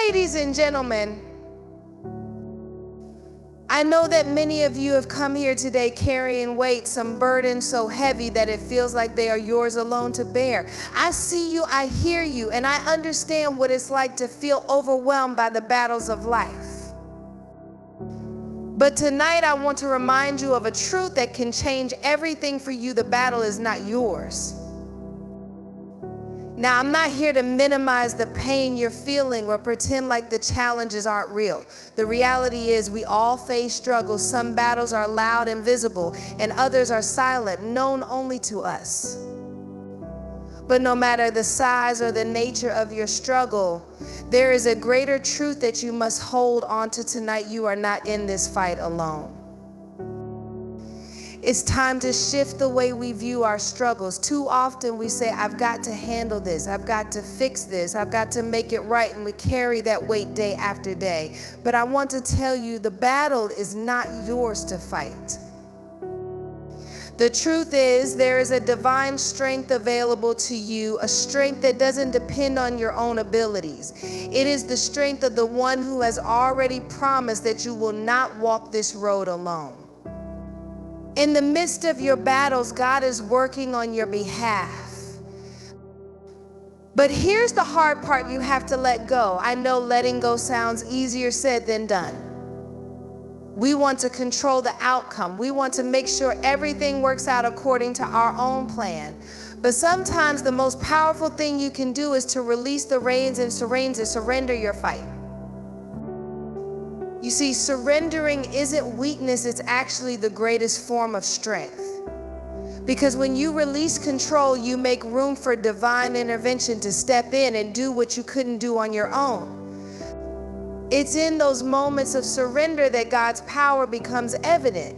Ladies and gentlemen, I know that many of you have come here today carrying weight, some burden so heavy that it feels like they are yours alone to bear. I see you, I hear you, and I understand what it's like to feel overwhelmed by the battles of life. But tonight I want to remind you of a truth that can change everything for you. The battle is not yours. Now, I'm not here to minimize the pain you're feeling or pretend like the challenges aren't real. The reality is we all face struggles. Some battles are loud and visible, and others are silent, known only to us. But no matter the size or the nature of your struggle, there is a greater truth that you must hold on to tonight. You are not in this fight alone. It's time to shift the way we view our struggles. Too often we say, I've got to handle this, I've got to fix this, I've got to make it right, and we carry that weight day after day. But I want to tell you, the battle is not yours to fight. The truth is, there is a divine strength available to you, a strength that doesn't depend on your own abilities. It is the strength of the one who has already promised that you will not walk this road alone. In the midst of your battles, God is working on your behalf. But here's the hard part you have to let go. I know letting go sounds easier said than done. We want to control the outcome. We want to make sure everything works out according to our own plan. But sometimes the most powerful thing you can do is to release the reins and surrender your fight. You see, surrendering isn't weakness, it's actually the greatest form of strength. Because when you release control, you make room for divine intervention to step in and do what you couldn't do on your own. It's in those moments of surrender that God's power becomes evident.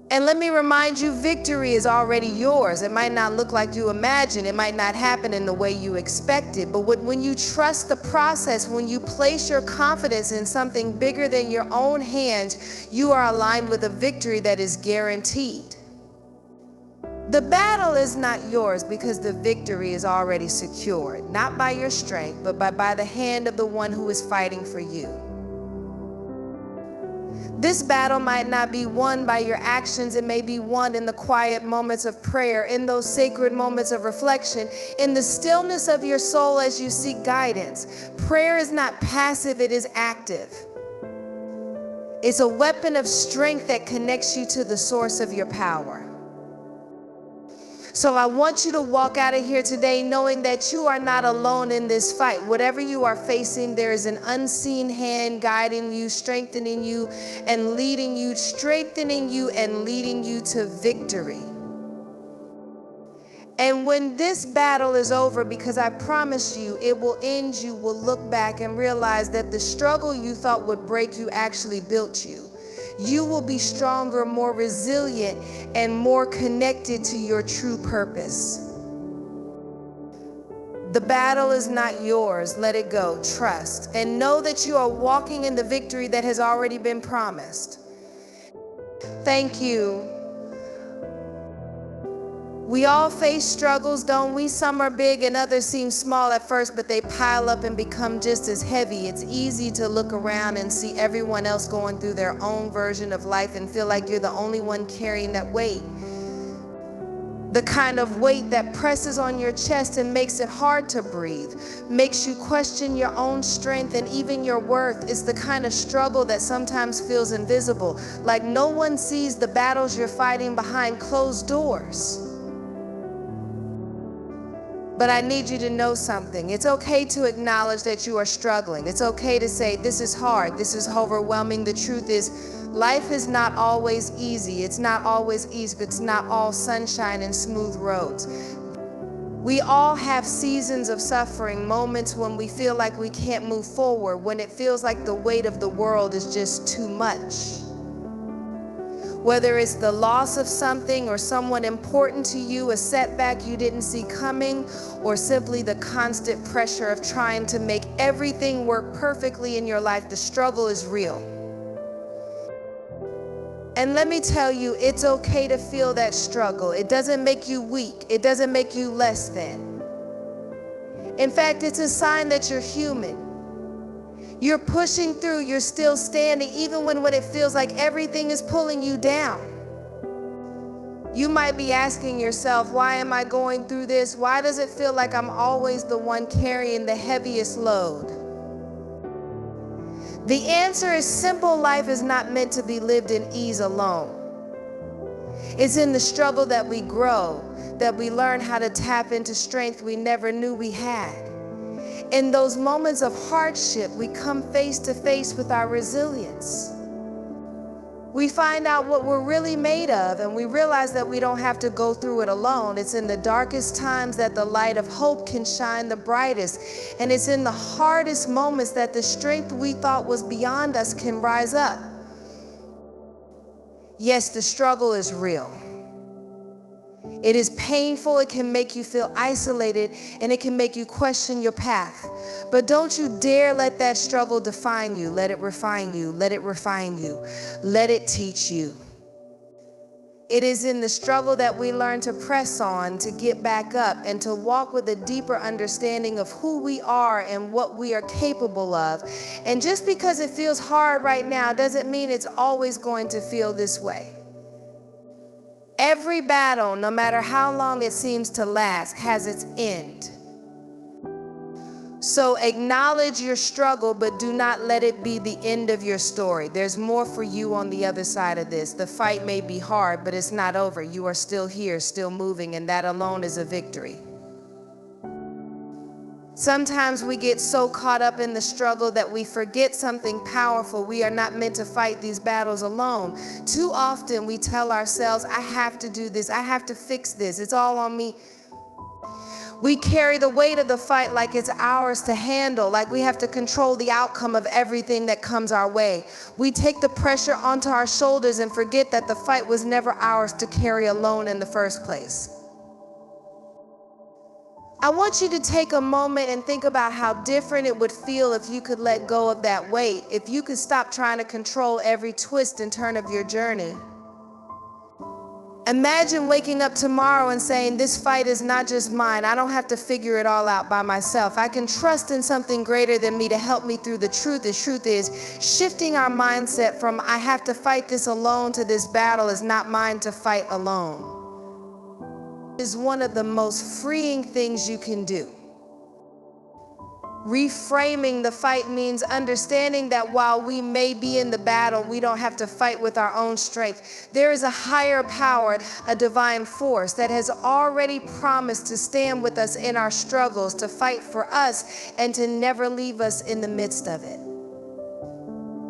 And let me remind you, victory is already yours. It might not look like you imagine. It might not happen in the way you expected. But when you trust the process, when you place your confidence in something bigger than your own hands, you are aligned with a victory that is guaranteed. The battle is not yours because the victory is already secured, not by your strength, but by the hand of the one who is fighting for you. This battle might not be won by your actions. It may be won in the quiet moments of prayer, in those sacred moments of reflection, in the stillness of your soul as you seek guidance. Prayer is not passive, it is active. It's a weapon of strength that connects you to the source of your power. So I want you to walk out of here today knowing that you are not alone in this fight. Whatever you are facing, there is an unseen hand guiding you, strengthening you, and leading you to victory. And when this battle is over, because I promise you it will end, you will look back and realize that the struggle you thought would break you actually built you. You will be stronger, more resilient, and more connected to your true purpose. The battle is not yours. Let it go. Trust. And know that you are walking in the victory that has already been promised. Thank you. We all face struggles, don't we? Some are big and others seem small at first, but they pile up and become just as heavy. It's easy to look around and see everyone else going through their own version of life and feel like you're the only one carrying that weight. The kind of weight that presses on your chest and makes it hard to breathe, makes you question your own strength and even your worth. It's the kind of struggle that sometimes feels invisible, like no one sees the battles you're fighting behind closed doors. But I need you to know something. It's okay to acknowledge that you are struggling. It's okay to say, this is hard, this is overwhelming. The truth is, life is not always easy. It's not always easy, but it's not all sunshine and smooth roads. We all have seasons of suffering, moments when we feel like we can't move forward, when it feels like the weight of the world is just too much. Whether it's the loss of something or someone important to you, a setback you didn't see coming, or simply the constant pressure of trying to make everything work perfectly in your life, the struggle is real. And let me tell you, it's okay to feel that struggle. It doesn't make you weak. It doesn't make you less than. In fact, it's a sign that you're human. You're pushing through, you're still standing, even when it feels like everything is pulling you down. You might be asking yourself, why am I going through this? Why does it feel like I'm always the one carrying the heaviest load? The answer is simple. Life is not meant to be lived in ease alone. It's in the struggle that we grow, that we learn how to tap into strength we never knew we had. In those moments of hardship, we come face to face with our resilience. We find out what we're really made of, and we realize that we don't have to go through it alone. It's in the darkest times that the light of hope can shine the brightest. And it's in the hardest moments that the strength we thought was beyond us can rise up. Yes, the struggle is real. It is painful, it can make you feel isolated, and it can make you question your path. But don't you dare let that struggle define you. Let it refine you. Let it refine you. Let it teach you. It is in the struggle that we learn to press on, to get back up, and to walk with a deeper understanding of who we are and what we are capable of. And just because it feels hard right now doesn't mean it's always going to feel this way. Every battle, no matter how long it seems to last, has its end. So acknowledge your struggle, but do not let it be the end of your story. There's more for you on the other side of this. The fight may be hard, but it's not over. You are still here, still moving, and that alone is a victory. Sometimes we get so caught up in the struggle that we forget something powerful. We are not meant to fight these battles alone. Too often we tell ourselves, I have to do this, I have to fix this, it's all on me. We carry the weight of the fight like it's ours to handle, like we have to control the outcome of everything that comes our way. We take the pressure onto our shoulders and forget that the fight was never ours to carry alone in the first place. I want you to take a moment and think about how different it would feel if you could let go of that weight, if you could stop trying to control every twist and turn of your journey. Imagine waking up tomorrow and saying, this fight is not just mine. I don't have to figure it all out by myself. I can trust in something greater than me to help me through the truth. The truth is, shifting our mindset from I have to fight this alone to this battle is not mine to fight alone is one of the most freeing things you can do. Reframing the fight means understanding that while we may be in the battle, we don't have to fight with our own strength. There is a higher power, a divine force that has already promised to stand with us in our struggles, to fight for us, and to never leave us in the midst of it.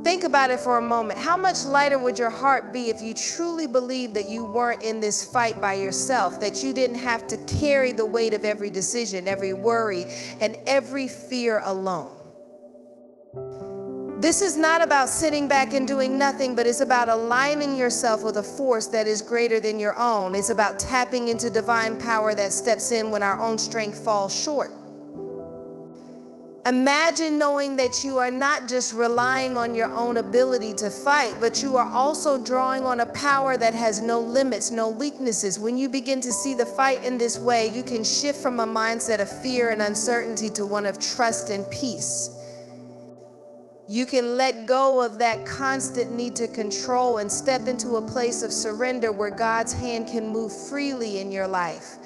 Think about it for a moment. How much lighter would your heart be if you truly believed that you weren't in this fight by yourself, that you didn't have to carry the weight of every decision, every worry, and every fear alone? This is not about sitting back and doing nothing, but it's about aligning yourself with a force that is greater than your own. It's about tapping into divine power that steps in when our own strength falls short. Imagine knowing that you are not just relying on your own ability to fight, but you are also drawing on a power that has no limits, no weaknesses. When you begin to see the fight in this way, you can shift from a mindset of fear and uncertainty to one of trust and peace. You can let go of that constant need to control and step into a place of surrender where God's hand can move freely in your life.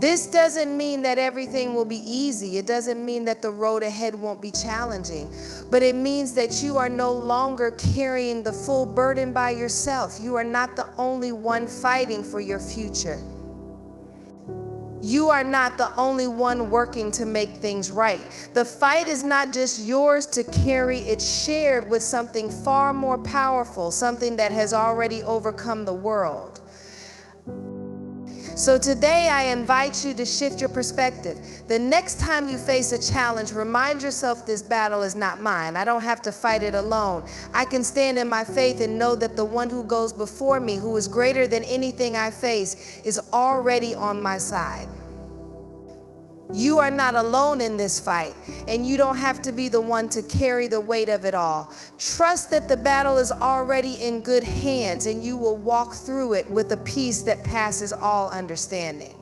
This doesn't mean that everything will be easy. It doesn't mean that the road ahead won't be challenging. But it means that you are no longer carrying the full burden by yourself. You are not the only one fighting for your future. You are not the only one working to make things right. The fight is not just yours to carry, it's shared with something far more powerful, something that has already overcome the world. So today I invite you to shift your perspective. The next time you face a challenge, remind yourself this battle is not mine. I don't have to fight it alone. I can stand in my faith and know that the one who goes before me, who is greater than anything I face, is already on my side. You are not alone in this fight, and you don't have to be the one to carry the weight of it all. Trust that the battle is already in good hands, and you will walk through it with a peace that passes all understanding.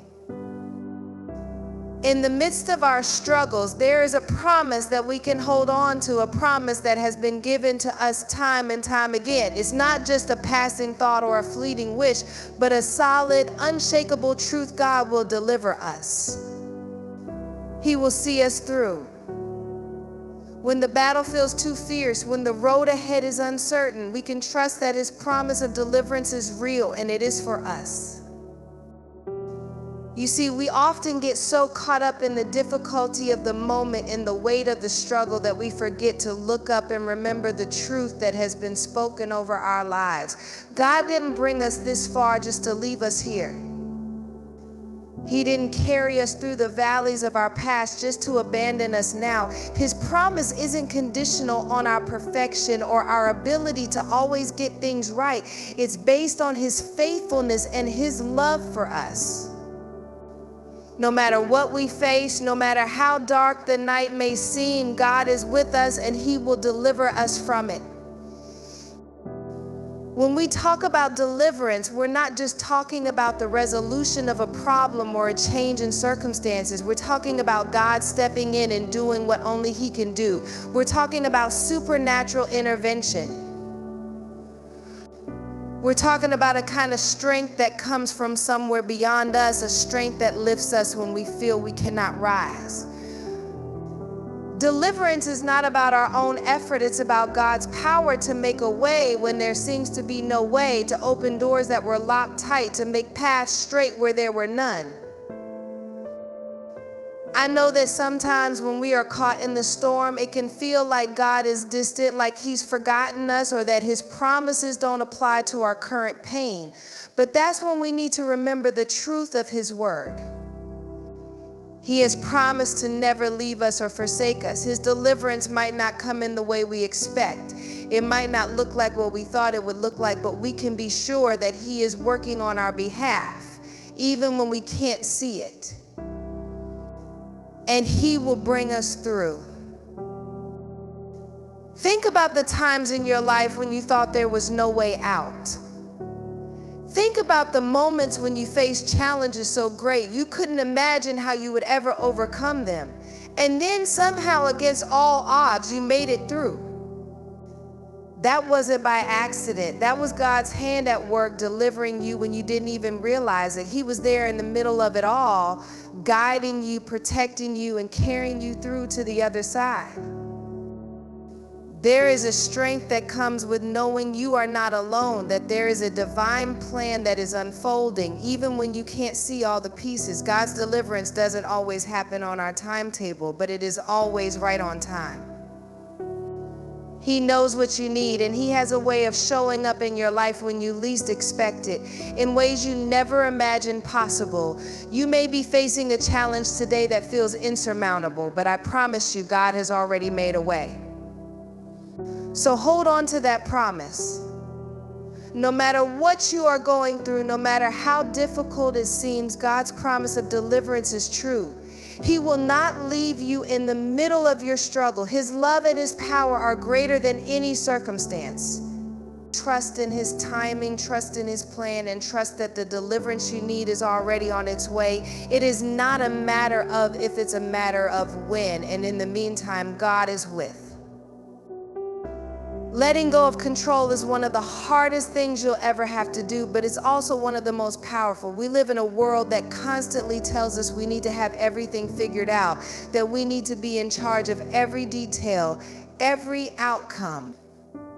In the midst of our struggles, there is a promise that we can hold on to, a promise that has been given to us time and time again. It's not just a passing thought or a fleeting wish, but a solid, unshakable truth God will deliver us. He will see us through. When the battle feels too fierce, when the road ahead is uncertain, we can trust that His promise of deliverance is real and it is for us. You see, we often get so caught up in the difficulty of the moment, in the weight of the struggle, that we forget to look up and remember the truth that has been spoken over our lives. God didn't bring us this far just to leave us here. He didn't carry us through the valleys of our past just to abandon us now. His promise isn't conditional on our perfection or our ability to always get things right. It's based on His faithfulness and His love for us. No matter what we face, no matter how dark the night may seem, God is with us and He will deliver us from it. When we talk about deliverance, we're not just talking about the resolution of a problem or a change in circumstances. We're talking about God stepping in and doing what only He can do. We're talking about supernatural intervention. We're talking about a kind of strength that comes from somewhere beyond us, a strength that lifts us when we feel we cannot rise. Deliverance is not about our own effort. It's about God's power to make a way when there seems to be no way, to open doors that were locked tight, to make paths straight where there were none. I know that sometimes when we are caught in the storm, it can feel like God is distant, like He's forgotten us, or that His promises don't apply to our current pain. But that's when we need to remember the truth of His word. He has promised to never leave us or forsake us. His deliverance might not come in the way we expect. It might not look like what we thought it would look like, but we can be sure that He is working on our behalf, even when we can't see it. And He will bring us through. Think about the times in your life when you thought there was no way out. Think about the moments when you faced challenges so great you couldn't imagine how you would ever overcome them. And then somehow, against all odds, you made it through. That wasn't by accident. That was God's hand at work delivering you when you didn't even realize it. He was there in the middle of it all, guiding you, protecting you, and carrying you through to the other side. There is a strength that comes with knowing you are not alone, that there is a divine plan that is unfolding, even when you can't see all the pieces. God's deliverance doesn't always happen on our timetable, but it is always right on time. He knows what you need, and He has a way of showing up in your life when you least expect it, in ways you never imagined possible. You may be facing a challenge today that feels insurmountable, but I promise you, God has already made a way. So hold on to that promise. No matter what you are going through, no matter how difficult it seems, God's promise of deliverance is true. He will not leave you in the middle of your struggle. His love and His power are greater than any circumstance. Trust in His timing, trust in His plan, and trust that the deliverance you need is already on its way. It is not a matter of if, it's a matter of when. And in the meantime, God is with. Letting go of control is one of the hardest things you'll ever have to do, but it's also one of the most powerful. We live in a world that constantly tells us we need to have everything figured out, that we need to be in charge of every detail, every outcome.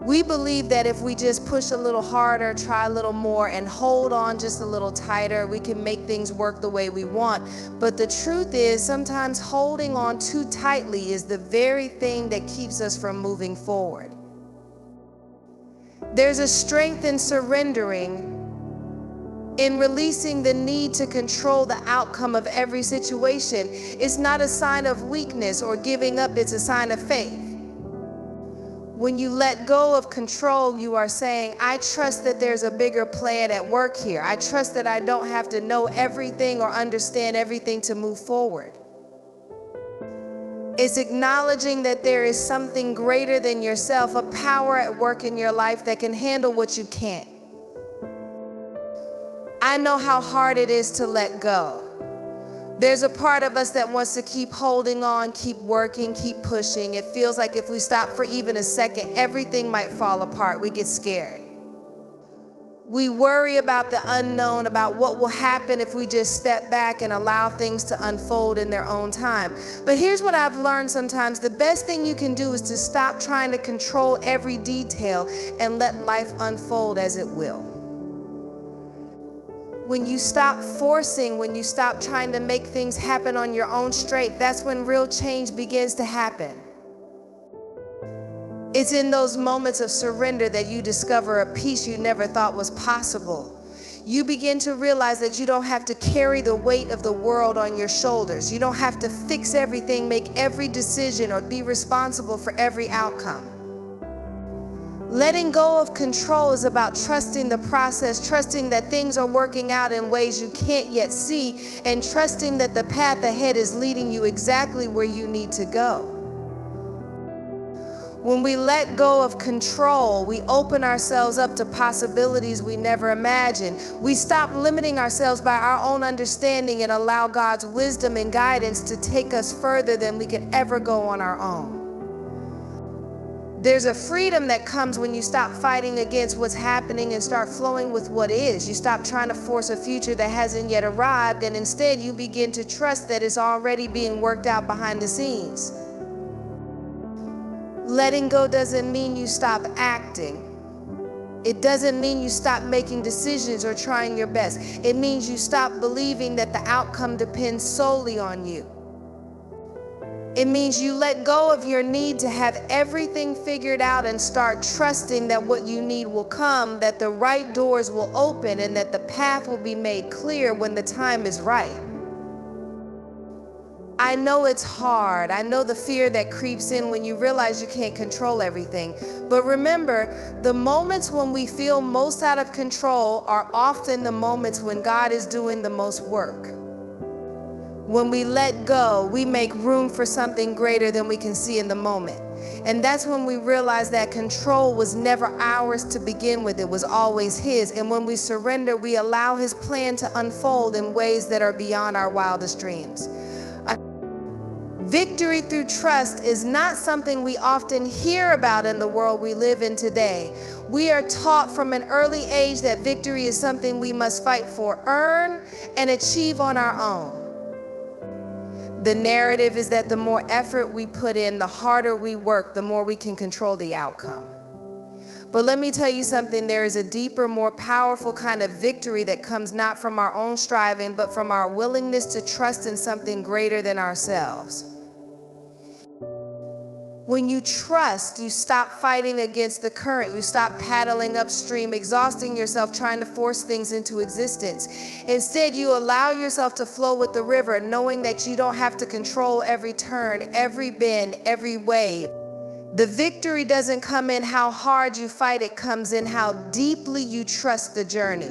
We believe that if we just push a little harder, try a little more, and hold on just a little tighter, we can make things work the way we want. But the truth is, sometimes holding on too tightly is the very thing that keeps us from moving forward. There's a strength in surrendering, in releasing the need to control the outcome of every situation. It's not a sign of weakness or giving up, it's a sign of faith. When you let go of control, you are saying, I trust that there's a bigger plan at work here. I trust that I don't have to know everything or understand everything to move forward. It's acknowledging that there is something greater than yourself, a power at work in your life that can handle what you can't. I know how hard it is to let go, There's a part of us that wants to keep holding on, keep working, keep pushing. It feels like if we stop for even a second, everything might fall apart. We get scared. We worry about the unknown, about what will happen if we just step back and allow things to unfold in their own time. But here's what I've learned sometimes. The best thing you can do is to stop trying to control every detail and let life unfold as it will. When you stop forcing, when you stop trying to make things happen on your own strength, that's when real change begins to happen. It's in those moments of surrender that you discover a peace you never thought was possible. You begin to realize that you don't have to carry the weight of the world on your shoulders. You don't have to fix everything, make every decision, or be responsible for every outcome. Letting go of control is about trusting the process, trusting that things are working out in ways you can't yet see, and trusting that the path ahead is leading you exactly where you need to go. When we let go of control, we open ourselves up to possibilities we never imagined. We stop limiting ourselves by our own understanding and allow God's wisdom and guidance to take us further than we could ever go on our own. There's a freedom that comes when you stop fighting against what's happening and start flowing with what is. You stop trying to force a future that hasn't yet arrived, and instead you begin to trust that it's already being worked out behind the scenes. Letting go doesn't mean you stop acting. It doesn't mean you stop making decisions or trying your best. It means you stop believing that the outcome depends solely on you. It means you let go of your need to have everything figured out and start trusting that what you need will come, that the right doors will open, and that the path will be made clear when the time is right. I know it's hard. I know the fear that creeps in when you realize you can't control everything. But remember, the moments when we feel most out of control are often the moments when God is doing the most work. When we let go, we make room for something greater than we can see in the moment. And that's when we realize that control was never ours to begin with. It was always His. And when we surrender, we allow His plan to unfold in ways that are beyond our wildest dreams. Victory through trust is not something we often hear about in the world we live in today. We are taught from an early age that victory is something we must fight for, earn, and achieve on our own. The narrative is that the more effort we put in, the harder we work, the more we can control the outcome. But let me tell you something, there is a deeper, more powerful kind of victory that comes not from our own striving, but from our willingness to trust in something greater than ourselves. When you trust, you stop fighting against the current. You stop paddling upstream, exhausting yourself trying to force things into existence. Instead, you allow yourself to flow with the river, knowing that you don't have to control every turn, every bend, every wave. The victory doesn't come in how hard you fight, it comes in how deeply you trust the journey.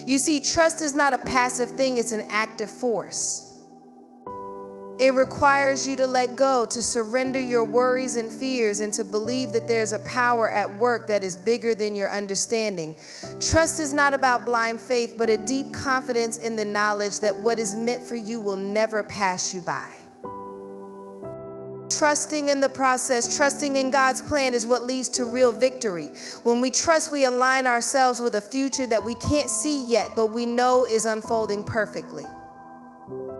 You see, trust is not a passive thing, it's an active force. It requires you to let go, to surrender your worries and fears, and to believe that there's a power at work that is bigger than your understanding. Trust is not about blind faith, but a deep confidence in the knowledge that what is meant for you will never pass you by. Trusting in the process, trusting in God's plan is what leads to real victory. When we trust, we align ourselves with a future that we can't see yet, but we know is unfolding perfectly.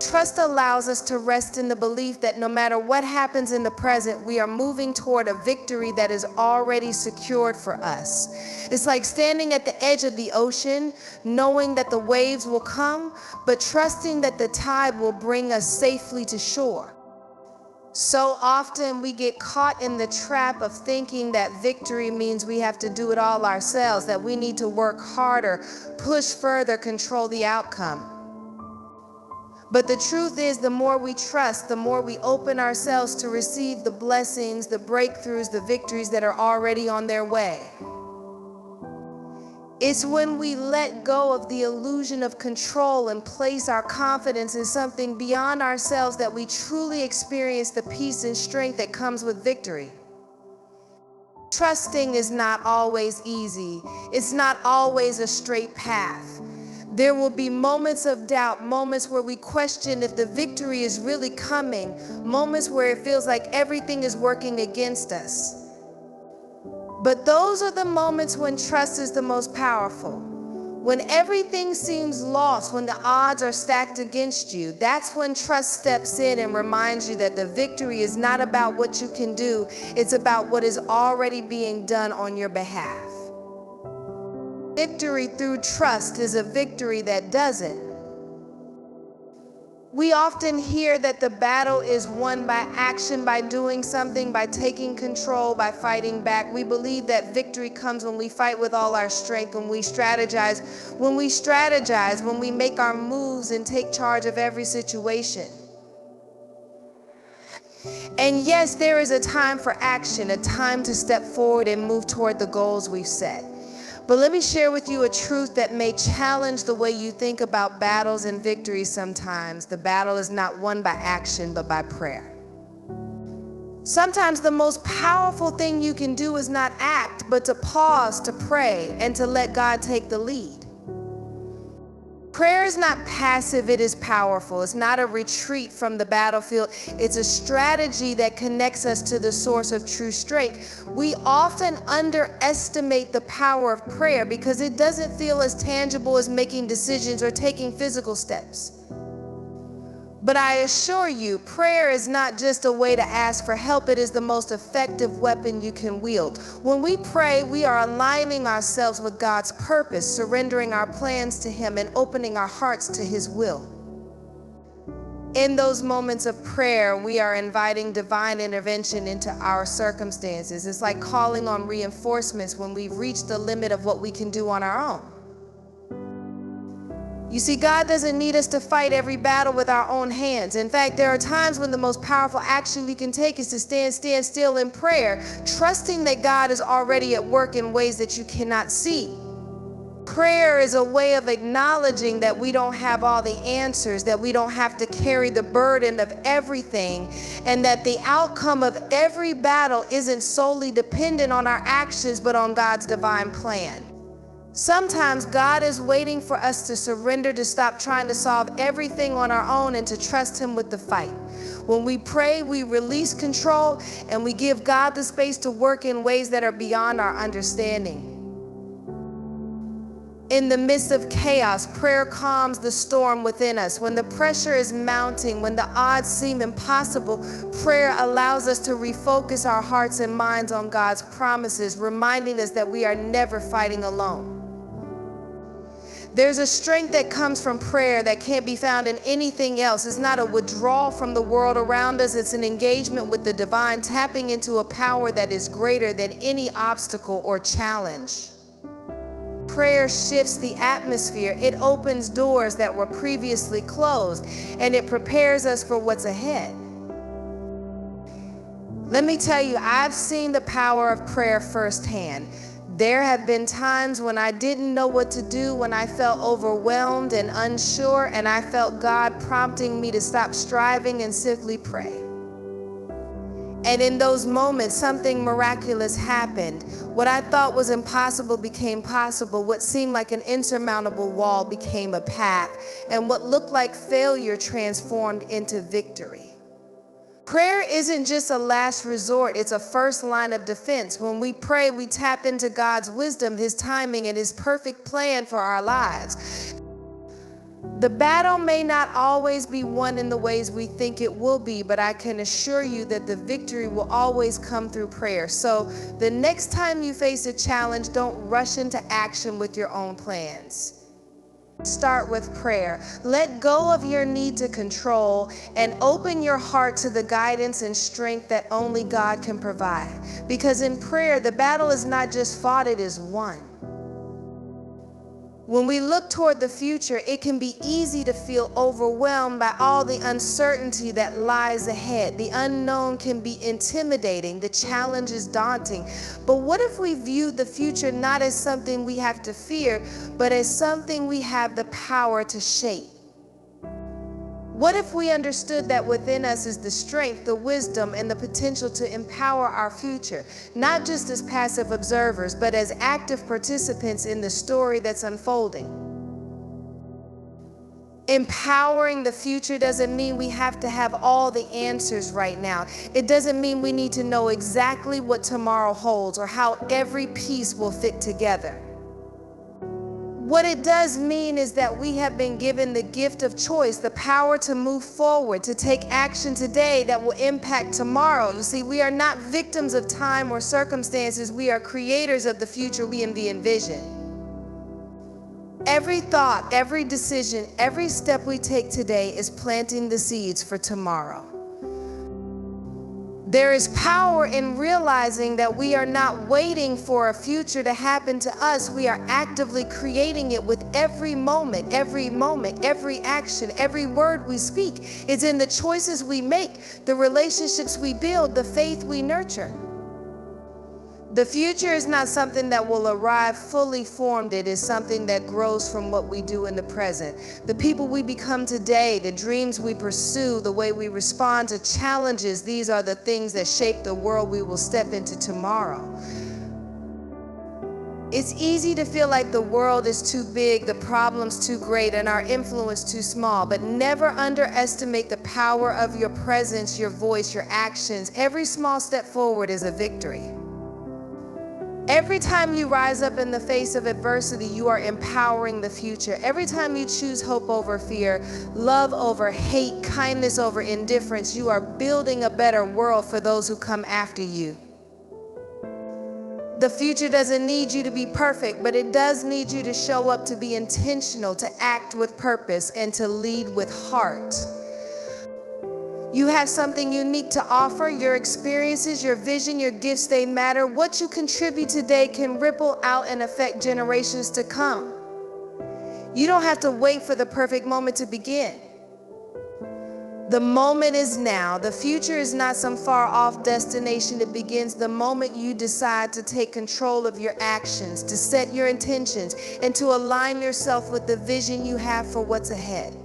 Trust allows us to rest in the belief that no matter what happens in the present, we are moving toward a victory that is already secured for us. It's like standing at the edge of the ocean, knowing that the waves will come, but trusting that the tide will bring us safely to shore. So often we get caught in the trap of thinking that victory means we have to do it all ourselves, that we need to work harder, push further, control the outcome. But the truth is, the more we trust, the more we open ourselves to receive the blessings, the breakthroughs, the victories that are already on their way. It's when we let go of the illusion of control and place our confidence in something beyond ourselves that we truly experience the peace and strength that comes with victory. Trusting is not always easy. It's not always a straight path. There will be moments of doubt, moments where we question if the victory is really coming, moments where it feels like everything is working against us. But those are the moments when trust is the most powerful. When everything seems lost, when the odds are stacked against you, that's when trust steps in and reminds you that the victory is not about what you can do, it's about what is already being done on your behalf. Victory through trust is a victory that doesn't. We often hear that the battle is won by action, by doing something, by taking control, by fighting back. We believe that victory comes when we fight with all our strength, when we strategize, when we make our moves and take charge of every situation. And yes, there is a time for action, a time to step forward and move toward the goals we've set. But let me share with you a truth that may challenge the way you think about battles and victories sometimes. The battle is not won by action, but by prayer. Sometimes the most powerful thing you can do is not act, but to pause, to pray, and to let God take the lead. Prayer is not passive, it is powerful. It's not a retreat from the battlefield. It's a strategy that connects us to the source of true strength. We often underestimate the power of prayer because it doesn't feel as tangible as making decisions or taking physical steps. But I assure you, prayer is not just a way to ask for help, it is the most effective weapon you can wield. When we pray, we are aligning ourselves with God's purpose, surrendering our plans to Him, and opening our hearts to His will. In those moments of prayer, we are inviting divine intervention into our circumstances. It's like calling on reinforcements when we've reached the limit of what we can do on our own. You see, God doesn't need us to fight every battle with our own hands. In fact, there are times when the most powerful action we can take is to stand still in prayer, trusting that God is already at work in ways that you cannot see. Prayer is a way of acknowledging that we don't have all the answers, that we don't have to carry the burden of everything, and that the outcome of every battle isn't solely dependent on our actions, but on God's divine plan. Sometimes God is waiting for us to surrender, to stop trying to solve everything on our own and to trust Him with the fight. When we pray, we release control and we give God the space to work in ways that are beyond our understanding. In the midst of chaos, prayer calms the storm within us. When the pressure is mounting, when the odds seem impossible, prayer allows us to refocus our hearts and minds on God's promises, reminding us that we are never fighting alone. There's a strength that comes from prayer that can't be found in anything else. It's not a withdrawal from the world around us. It's an engagement with the divine, tapping into a power that is greater than any obstacle or challenge. Prayer shifts the atmosphere. It opens doors that were previously closed, and it prepares us for what's ahead. Let me tell you, I've seen the power of prayer firsthand. There have been times when I didn't know what to do, when I felt overwhelmed and unsure, and I felt God prompting me to stop striving and simply pray. And in those moments, something miraculous happened. What I thought was impossible became possible. What seemed like an insurmountable wall became a path. And what looked like failure transformed into victory. Prayer isn't just a last resort, it's a first line of defense. When we pray, we tap into God's wisdom, His timing, and His perfect plan for our lives. The battle may not always be won in the ways we think it will be, but I can assure you that the victory will always come through prayer. So the next time you face a challenge, don't rush into action with your own plans. Start with prayer. Let go of your need to control and open your heart to the guidance and strength that only God can provide. Because in prayer, the battle is not just fought, it is won. When we look toward the future, it can be easy to feel overwhelmed by all the uncertainty that lies ahead. The unknown can be intimidating. The challenge is daunting. But what if we viewed the future not as something we have to fear, but as something we have the power to shape? What if we understood that within us is the strength, the wisdom, and the potential to empower our future, not just as passive observers, but as active participants in the story that's unfolding? Empowering the future doesn't mean we have to have all the answers right now. It doesn't mean we need to know exactly what tomorrow holds or how every piece will fit together. What it does mean is that we have been given the gift of choice, the power to move forward, to take action today that will impact tomorrow. You see, we are not victims of time or circumstances. We are creators of the future we envision. Every thought, every decision, every step we take today is planting the seeds for tomorrow. There is power in realizing that we are not waiting for a future to happen to us. We are actively creating it with every moment, every action, every word we speak. It's in the choices we make, the relationships we build, the faith we nurture. The future is not something that will arrive fully formed. It is something that grows from what we do in the present. The people we become today, the dreams we pursue, the way we respond to challenges, these are the things that shape the world we will step into tomorrow. It's easy to feel like the world is too big, the problem's too great, and our influence too small, but never underestimate the power of your presence, your voice, your actions. Every small step forward is a victory. Every time you rise up in the face of adversity, you are empowering the future. Every time you choose hope over fear, love over hate, kindness over indifference, you are building a better world for those who come after you. The future doesn't need you to be perfect, but it does need you to show up, to be intentional, to act with purpose, and to lead with heart. You have something unique to offer. Your experiences, your vision, your gifts, they matter. What you contribute today can ripple out and affect generations to come. You don't have to wait for the perfect moment to begin. The moment is now. The future is not some far off destination. It begins the moment you decide to take control of your actions, to set your intentions, and to align yourself with the vision you have for what's ahead.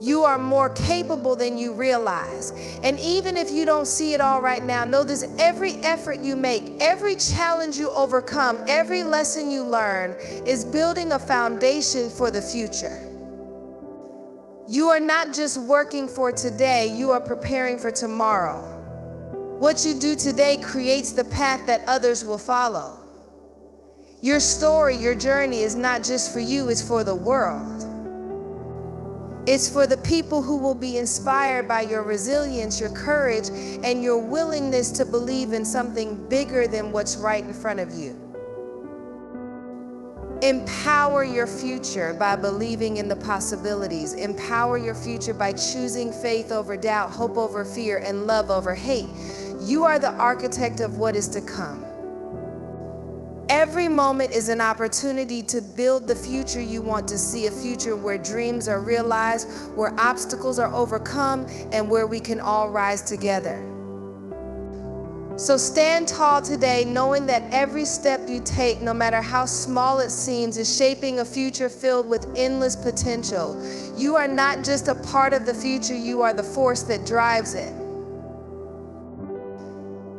You are more capable than you realize. And even if you don't see it all right now, know this: every effort you make, every challenge you overcome, every lesson you learn is building a foundation for the future. You are not just working for today, you are preparing for tomorrow. What you do today creates the path that others will follow. Your story, your journey is not just for you, it's for the world. It's for the people who will be inspired by your resilience, your courage, and your willingness to believe in something bigger than what's right in front of you. Empower your future by believing in the possibilities. Empower your future by choosing faith over doubt, hope over fear, and love over hate. You are the architect of what is to come. Every moment is an opportunity to build the future you want to see, a future where dreams are realized, where obstacles are overcome, and where we can all rise together. So stand tall today, knowing that every step you take, no matter how small it seems, is shaping a future filled with endless potential. You are not just a part of the future, you are the force that drives it.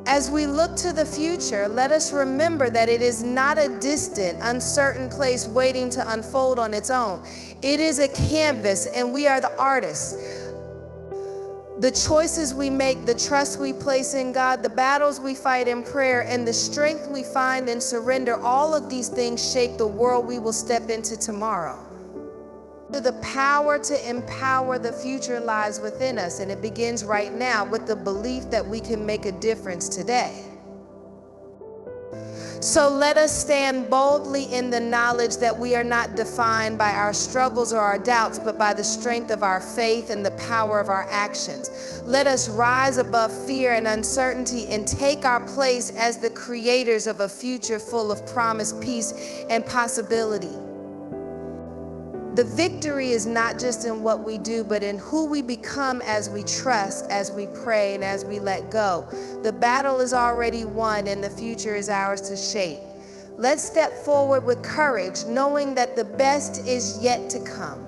As we look to the future, let us remember that it is not a distant, uncertain place waiting to unfold on its own. It is a canvas, and we are the artists. The choices we make, the trust we place in God, the battles we fight in prayer, and the strength we find in surrender, all of these things shape the world we will step into tomorrow. The power to empower the future lies within us, and it begins right now with the belief that we can make a difference today. So let us stand boldly in the knowledge that we are not defined by our struggles or our doubts, but by the strength of our faith and the power of our actions. Let us rise above fear and uncertainty and take our place as the creators of a future full of promise, peace, and possibility. The victory is not just in what we do, but in who we become as we trust, as we pray, and as we let go. The battle is already won, and the future is ours to shape. Let's step forward with courage, knowing that the best is yet to come.